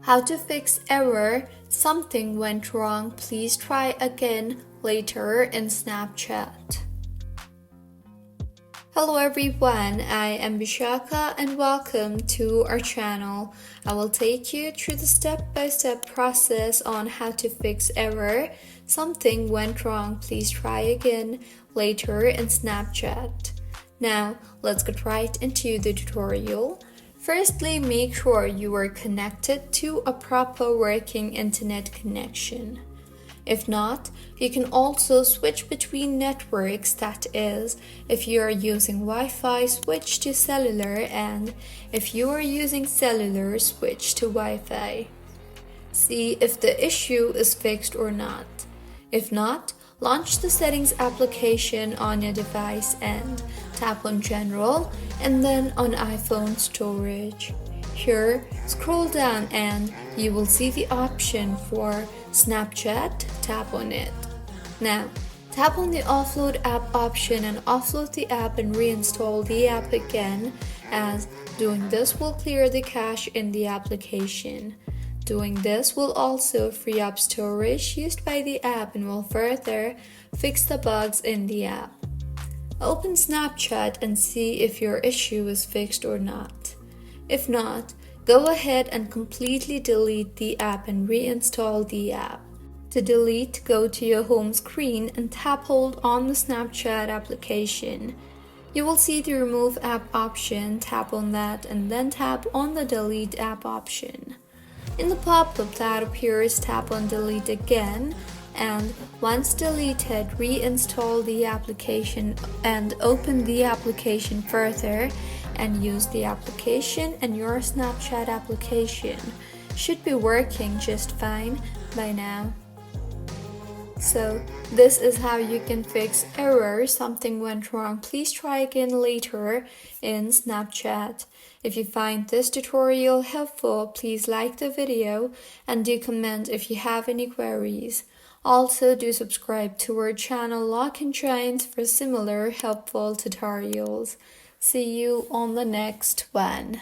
How to fix error, something went wrong, please try again later in Snapchat. Hello everyone, I am Bishaka and welcome to our channel. I will take you through the step-by-step process on how to fix error, something went wrong, please try again later in Snapchat. Now, let's get right into the tutorial. Firstly, make sure you are connected to a proper working internet connection. If not, you can also switch between networks, that is, if you are using Wi-Fi, switch to cellular, and if you are using cellular, switch to Wi-Fi. See if the issue is fixed or not. If not, launch the settings application on your device and tap on General and then on iPhone Storage. Here, scroll down and you will see the option for Snapchat. Tap on it. Now, tap on the offload app option and offload the app and reinstall the app again, as doing this will clear the cache in the application. Doing this will also free up storage used by the app and will further fix the bugs in the app. Open Snapchat and see if your issue is fixed or not. If not, go ahead and completely delete the app and reinstall the app. To delete, go to your home screen and tap hold on the Snapchat application. You will see the remove app option, tap on that and then tap on the delete app option. In the pop-up that appears, tap on delete again, and once deleted, reinstall the application and open the application further and use the application, and your Snapchat application should be working just fine by now. So, this is how you can fix error, something went wrong, please try again later in Snapchat. If you find this tutorial helpful, please like the video and do comment if you have any queries. Also, do subscribe to our channel Lock and Giant for similar helpful tutorials. See you on the next one.